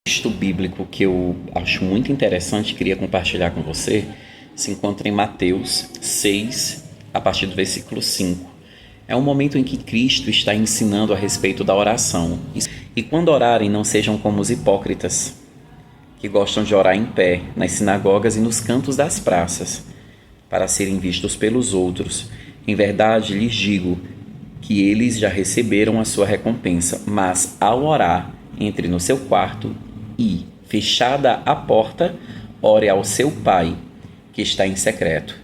Texto bíblico que eu acho muito interessante, queria compartilhar com você, se encontra em Mateus 6, a partir do versículo 5. É um momento em que Cristo está ensinando a respeito da oração. E quando orarem, não sejam como os hipócritas, que gostam de orar em pé, nas sinagogas e nos cantos das praças, para serem vistos pelos outros. Em verdade, lhes digo que eles já receberam a sua recompensa. Mas, ao orar, entre no seu quarto e, fechada a porta, ore ao seu Pai, que está em secreto.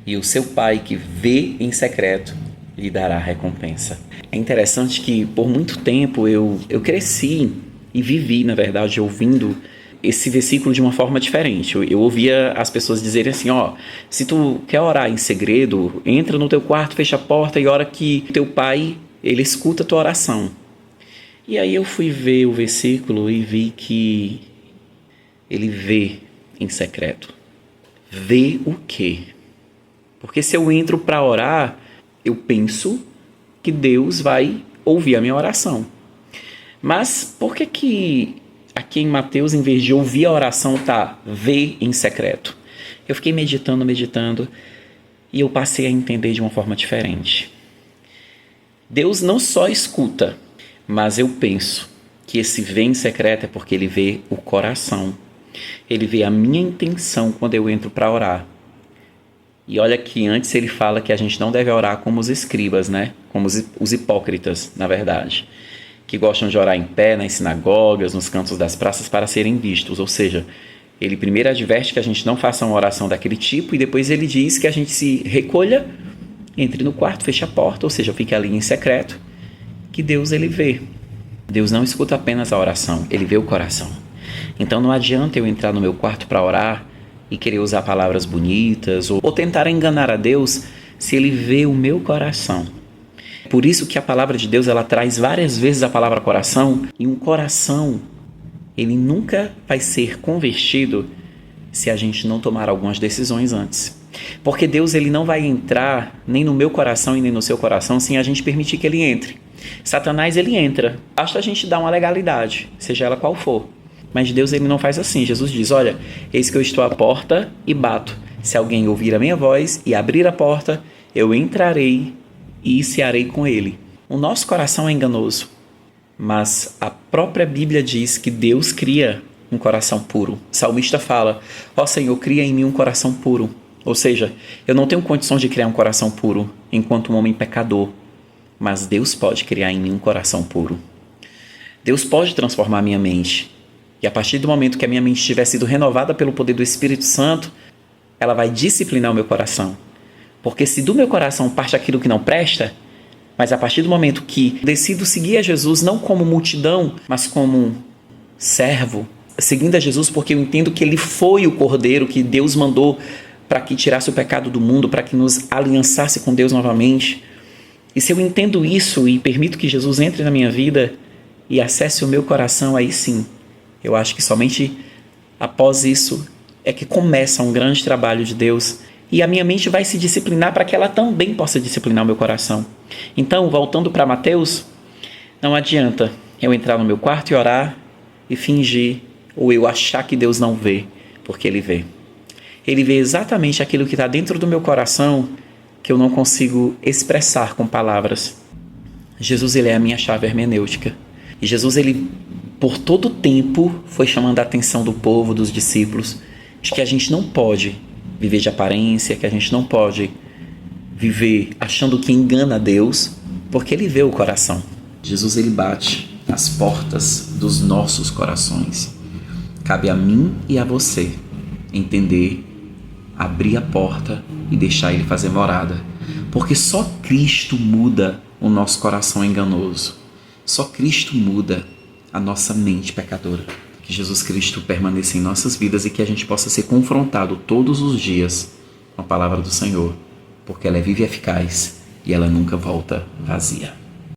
E o seu Pai, que vê em secreto, lhe dará a recompensa. É interessante que, por muito tempo, eu cresci e vivi, na verdade, ouvindo esse versículo de uma forma diferente. Eu ouvia as pessoas dizerem assim, se tu quer orar em segredo, entra no teu quarto, fecha a porta e ora que teu Pai, ele escuta a tua oração. E aí eu fui ver o versículo e vi que ele vê em secreto. Vê o quê? Porque se eu entro para orar, eu penso que Deus vai ouvir a minha oração. Mas por que aqui em Mateus, em vez de ouvir a oração, tá vê em secreto? Eu fiquei meditando, e eu passei a entender de uma forma diferente. Deus não só escuta, mas eu penso que esse vê em secreto é porque ele vê o coração. Ele vê a minha intenção quando eu entro para orar. E olha que antes ele fala que a gente não deve orar como os escribas, né? Como os hipócritas, na verdade, que gostam de orar em pé, nas sinagogas, nos cantos das praças para serem vistos. Ou seja, ele primeiro adverte que a gente não faça uma oração daquele tipo e depois ele diz que a gente se recolha, entre no quarto, feche a porta, ou seja, fique ali em secreto, que Deus ele vê. Deus não escuta apenas a oração, ele vê o coração. Então não adianta eu entrar no meu quarto para orar e querer usar palavras bonitas ou tentar enganar a Deus se ele vê o meu coração. Por isso que a palavra de Deus ela traz várias vezes a palavra coração, e um coração ele nunca vai ser convertido se a gente não tomar algumas decisões antes. Porque Deus ele não vai entrar nem no meu coração e nem no seu coração sem a gente permitir que ele entre. Satanás ele entra, basta a gente dar uma legalidade, seja ela qual for. Mas Deus ele não faz assim. Jesus diz, olha, eis que eu estou à porta e bato. Se alguém ouvir a minha voz e abrir a porta, eu entrarei e cearei com ele. O nosso coração é enganoso, mas a própria Bíblia diz que Deus cria um coração puro. O salmista fala, Senhor, cria em mim um coração puro. Ou seja, eu não tenho condições de criar um coração puro enquanto um homem pecador, mas Deus pode criar em mim um coração puro. Deus pode transformar minha mente. E a partir do momento que a minha mente tiver sido renovada pelo poder do Espírito Santo, ela vai disciplinar o meu coração. Porque se do meu coração parte aquilo que não presta, mas a partir do momento que decido seguir a Jesus não como multidão, mas como servo, seguindo a Jesus porque eu entendo que ele foi o Cordeiro que Deus mandou para que tirasse o pecado do mundo, para que nos aliançasse com Deus novamente. E se eu entendo isso e permito que Jesus entre na minha vida e acesse o meu coração, aí sim, eu acho que somente após isso é que começa um grande trabalho de Deus e a minha mente vai se disciplinar para que ela também possa disciplinar o meu coração. Então, voltando para Mateus, não adianta eu entrar no meu quarto e orar e fingir ou eu achar que Deus não vê, porque Ele vê. Ele vê exatamente aquilo que está dentro do meu coração que eu não consigo expressar com palavras. Jesus ele é a minha chave hermenêutica. E Jesus ele por todo o tempo foi chamando a atenção do povo, dos discípulos, de que a gente não pode viver de aparência, que a gente não pode viver achando que engana a Deus, porque ele vê o coração. Jesus ele bate as portas dos nossos corações. Cabe a mim e a você entender, abrir a porta e deixar ele fazer morada. Porque só Cristo muda o nosso coração enganoso. Só Cristo muda a nossa mente pecadora. Que Jesus Cristo permaneça em nossas vidas e que a gente possa ser confrontado todos os dias com a palavra do Senhor, porque ela é viva e eficaz e ela nunca volta vazia.